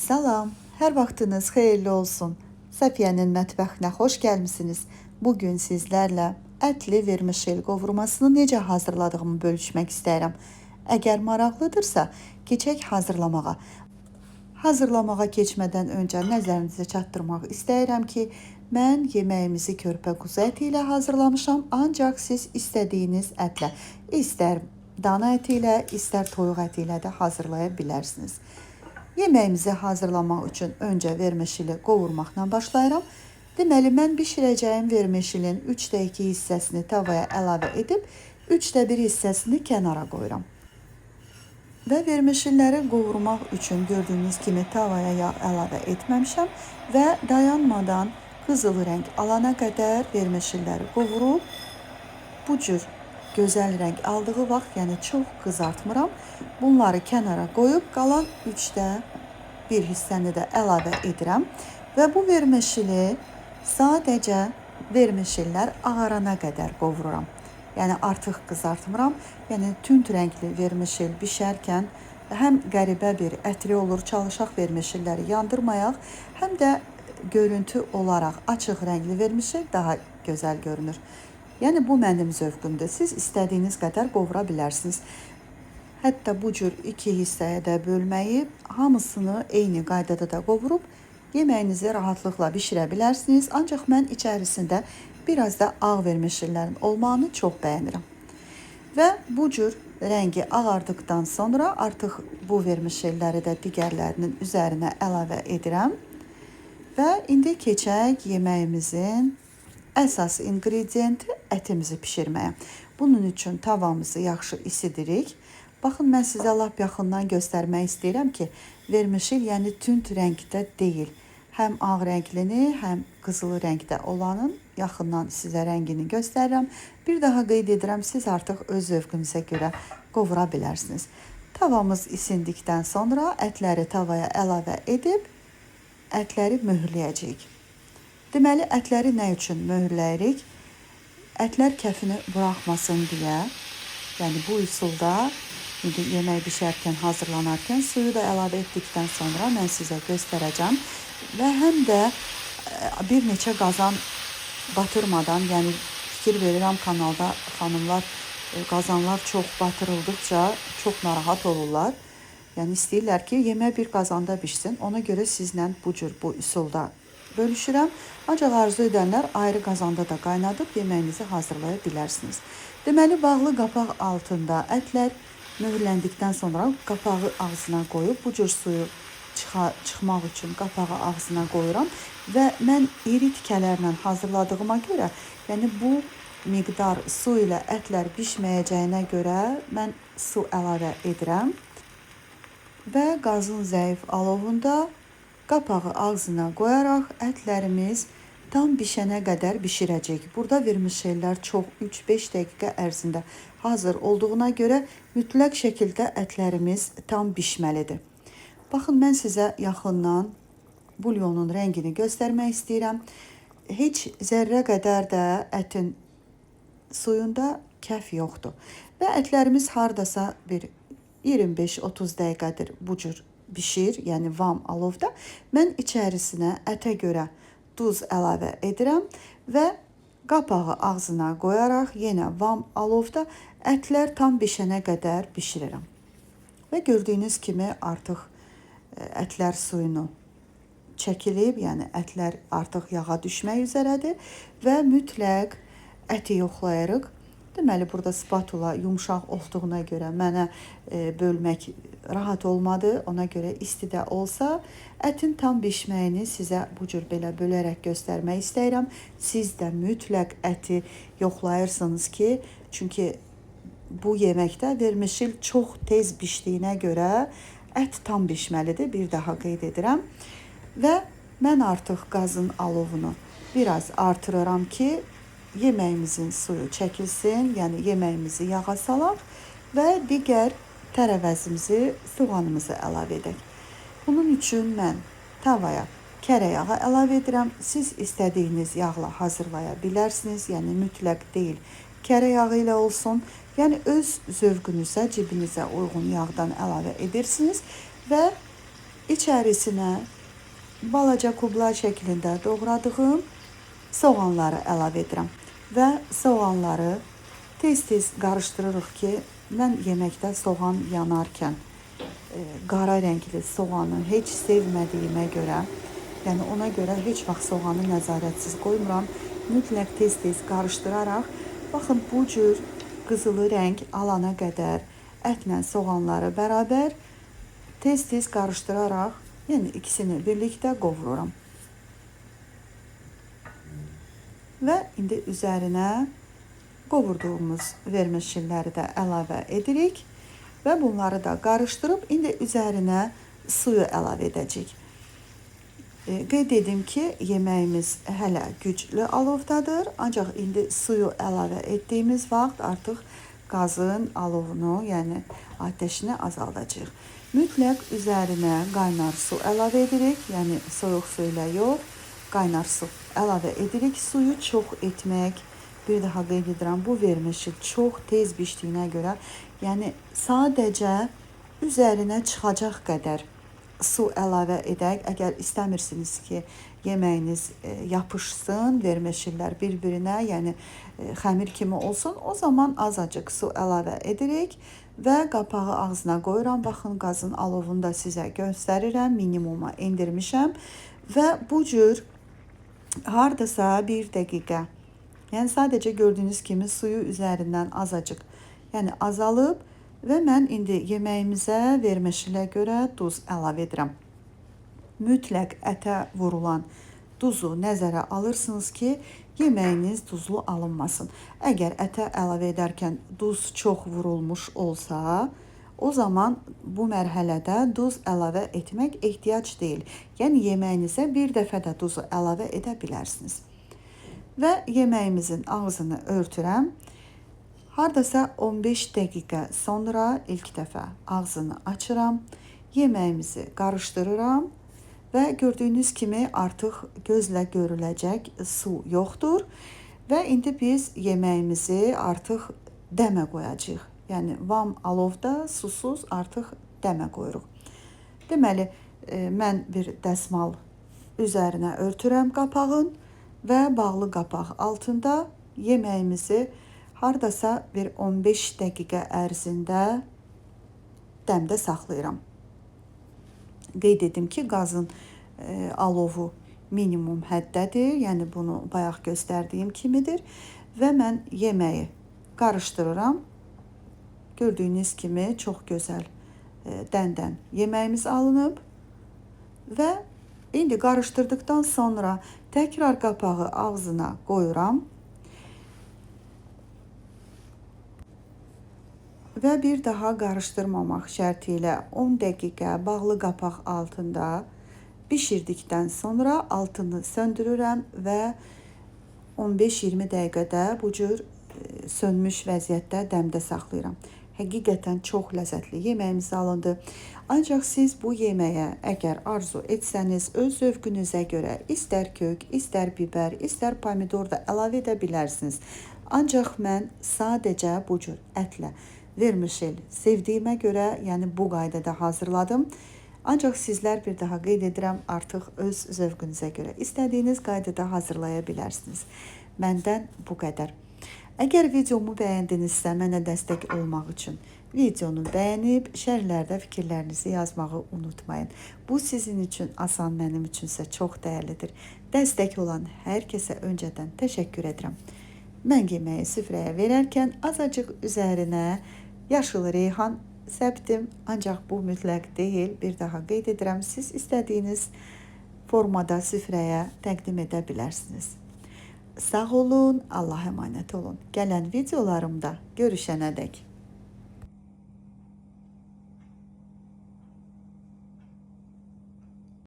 Salam, hər vaxtınız xeyirli olsun. Səfiyyənin mətbəxinə xoş gəlmisiniz. Bugün sizlərlə ətli vermişel qovurmasını necə hazırladığımı bölüşmək istəyirəm. Əgər maraqlıdırsa, keçək hazırlamağa. Hazırlamağa keçmədən öncə nəzərinizə çatdırmaq istəyirəm ki, mən yeməyimizi körpə quzu əti ilə hazırlamışam, ancaq siz istədiyiniz ətlə, istər dana əti ilə, istər toyuq əti ilə də hazırlaya bilərsiniz. Yeməyimizi hazırlamaq üçün öncə vermişili qovurmaqla başlayıram. Deməli, mən bişirəcəyim vermişilin 3də 2 hissəsini tavaya əlavə edib, 3də 1 hissəsini kənara qoyuram. Və vermişilləri qovurmaq üçün gördüyünüz kimi tavaya yağ əlavə etməmişəm və dayanmadan qızıl rəng alana qədər vermişilləri qovurub, bu cür gözəl rəng aldığı vaxt, yəni çox qızartmıram. Bunları kənara qoyub qalan 3də 1 hissəni də əlavə edirəm və bu vermişili sadəcə vermişillər ağarana qədər qovururam. Yəni artıq qızartmıram. Yəni tünd rəngli vermişil bişərkən həm qəribə bir ətri olur, çalışaq vermişilləri yandırmayaq, həm də görüntü olaraq açıq rəngli vermişil daha gözəl görünür. Yəni bu mənim zövqümdür. Siz istədiyiniz qədər qovura bilərsiniz. Hətta bu cür 2 hissəyə də bölməyib, hamısını eyni qaydada da qovurub, yeməyinizi rahatlıqla bişirə bilərsiniz. Ancaq mən içərisində biraz da ağ vermişillərin olmağını çox bəyənirəm. Və bu cür rəngi ağardıqdan sonra artıq bu vermişilləri də digərlərinin üzərinə əlavə edirəm. Və indi keçək yeməyimizin əsas ingrediyenti ətimizi bişirməyə. Bunun üçün tavamızı yaxşı isidirik. Baxın, mən sizə lap yaxından göstərmək istəyirəm ki, vermişil yəni tünd rəngdə deyil. Həm ağ rənglini, həm qızılı rəngdə olanın yaxından sizə rəngini göstərirəm. Bir daha qeyd edirəm, siz artıq öz zövqünüzə görə qovura bilərsiniz. Tavamız isindikdən sonra ətləri tavaya əlavə edib, ətləri möhürləyəcəyik. Deməli, ətləri nə üçün möhürləyirik? Ətlər kəfini buraxmasın deyə, yəni bu üsulda indi yemək bişərkən, hazırlanarkən suyu da əlavə etdikdən sonra mən sizə göstərəcəm. Və həm də bir neçə qazan batırmadan, yəni fikir verirəm kanalda xanımlar qazanlar çox batırıldıqca çox narahat olurlar. Yəni istəyirlər ki, yemək bir qazanda bişsin. Ona görə sizlə bu cür bu üsulda bölüşürəm. Ancaq arzu edənlər ayrı qazanda da qaynadıb yeməyinizi hazırlaya bilərsiniz. Deməli, bağlı qapaq altında ətlər möhürləndikdən sonra qapağı ağzına qoyub, bu cür suyu çıxmaq üçün qapağı ağzına qoyuram və mən iri tikələrlə hazırladığıma görə, yəni bu miqdar su ilə ətlər bişməyəcəyinə görə mən su əlavə edirəm və qazın zəif alovunda qapağı ağzına qoyaraq ətlərimiz tam bişənə qədər bişirəcək. Burada vermişellər çox 3-5 dəqiqə ərzində hazır olduğuna görə mütləq şəkildə ətlərimiz tam bişməlidir. Baxın, mən sizə yaxından bulyonun rəngini göstərmək istəyirəm. Heç zərrə qədər də ətin suyunda kəf yoxdur. Və ətlərimiz hardasa bir 25-30 dəqiqədir bu cür bişir, yəni vam alovda. Mən içərisinə ətə görə duz əlavə edirəm və qapağı ağzına qoyaraq yenə vam alovda ətlər tam bişənə qədər bişirirəm. Və gördüyünüz kimi artıq ətlər suyunu çəkilib, yəni ətlər artıq yağa düşmək üzərədir və mütləq əti yoxlayırıq. Deməli, burada spatula yumşaq olduğuna görə mənə bölmək rahat olmadı. Ona görə istidə olsa, ətin tam bişməyini sizə bu cür belə bölərək göstərmək istəyirəm. Siz də mütləq əti yoxlayırsınız ki, çünki bu yeməkdə vermişil çox tez bişdiyinə görə ət tam bişməlidir. Bir daha qeyd edirəm. Və mən artıq qazın alovunu biraz artırıram ki, yeməyimizin suyu çəkilsin, yəni yeməyimizi yağa salaq və digər tərəvəzimizi, soğanımızı əlavə edək. Bunun üçün mən tavaya kərə yağı əlavə edirəm. Siz istədiyiniz yağla hazırlaya bilərsiniz, yəni mütləq deyil kərə yağı ilə olsun. Yəni öz zövqünüzə, cibinizə uyğun yağdan əlavə edirsiniz və İçərisinə balaca kublar şəklində doğradığım soğanları əlavə edirəm və soğanları tez-tez qarışdırırıq ki, mən yeməkdə soğan yanarkən qara rəngli soğanı heç sevmədiyimə görə, yəni ona görə heç vaxt soğanı nəzarətsiz qoymuram. Mütləq tez-tez qarışdıraraq, baxın bu cür qızılı rəng alana qədər ətlə soğanları bərabər tez-tez qarışdıraraq, yəni ikisini birlikdə qovururam. Və indi üzərinə qovurduğumuz vermişilləri də əlavə edirik və bunları da qarışdırıb indi üzərinə suyu əlavə edəcəyik. Qeyd edim ki, yeməyimiz hələ güclü alovdadır, ancaq indi suyu əlavə etdiyimiz vaxt artıq qazın alovunu, yəni ateşini azaldacağıq. Mütləq üzərinə qaynar su əlavə edirik, yəni soyuq su ilə yox, qaynar su əlavə edirik. Suyu çox etmək, bir daha qeyd edirəm, bu vermişil çox tez bişdiyinə görə, yəni sadəcə üzərinə çıxacaq qədər su əlavə edək. Əgər istəmirsiniz ki, yeməyiniz yapışsın, vermişillər bir-birinə, yəni xəmir kimi olsun, o zaman azacıq su əlavə edirik və qapağı ağzına qoyuram. Baxın, qazın alovunu da sizə göstərirəm, minimuma endirmişəm və bu cür hardasa 1 dəqiqə, yəni sadəcə gördüyünüz kimi suyu üzərindən azacıq, yəni azalıb və mən indi yeməyimizə vermişilə görə duz əlavə edirəm. Mütləq ətə vurulan duzu nəzərə alırsınız ki, yeməyiniz duzlu alınmasın. Əgər ətə əlavə edərkən duz çox vurulmuş olsa, o zaman bu mərhələdə duz əlavə etmək ehtiyac deyil. Yəni yeməyinizə bir dəfə də duzu əlavə edə bilərsiniz. Və yeməyimizin ağzını örtürəm. Hardasa 15 dəqiqə sonra ilk dəfə ağzını açıram. Yeməyimizi qarışdırıram və gördüyünüz kimi artıq gözlə görüləcək su yoxdur. Və indi biz yeməyimizi artıq dəmə qoyacağıq. Yəni vam alovda susuz artıq dəmə qoyuruq. Deməli, mən bir dəsmal üzərinə örtürəm qapağın və bağlı qapaq altında yeməyimizi hardasa bir 15 dəqiqə ərzində dəmdə saxlayıram. Qeyd edim ki, qazın alovu minimum həddədir, yəni bunu bayaq göstərdiyim kimidir və mən yeməyi qarışdırıram. Gördüyünüz kimi çox gözəl dəndən yeməyimiz alınıb və indi qarışdırdıqdan sonra təkrar qapağı ağzına qoyuram. Və bir daha qarışdırmamaq şərti ilə 10 dəqiqə bağlı qapaq altında bişirdikdən sonra altını söndürürəm və 15-20 dəqiqədə bu cür sönmüş vəziyyətdə dəmdə saxlayıram. Həqiqətən çox ləzzətli yeməyimiz alındı. Ancaq siz bu yeməyə əgər arzu etsəniz, öz zövqünüzə görə istər kök, istər bibər, istər pomidor da əlavə edə bilərsiniz. Ancaq mən sadəcə bu cür ətlə vermişil sevdiyimə görə, yəni bu qaydada hazırladım. Ancaq sizlər bir daha qeyd edirəm, artıq öz zövqünüzə görə istədiyiniz qaydada hazırlaya bilərsiniz. Məndən bu qədər. Əgər videomu bəyəndinizsə, mənə dəstək olmaq üçün videonu bəyənib, şərhlərdə fikirlərinizi yazmağı unutmayın. Bu sizin üçün asan, mənim üçünsə çox dəyərlidir. Dəstək olan hər kəsə öncədən təşəkkür edirəm. Mən yeməyi süfrəyə verərkən azacıq üzərinə yaşıl reyhan səpdim, ancaq bu mütləq deyil. Bir daha qeyd edirəm, siz istədiyiniz formada süfrəyə təqdim edə bilərsiniz. Sağ olun, Allah'a emanet olun. Gələn videolarımda görüşənədək.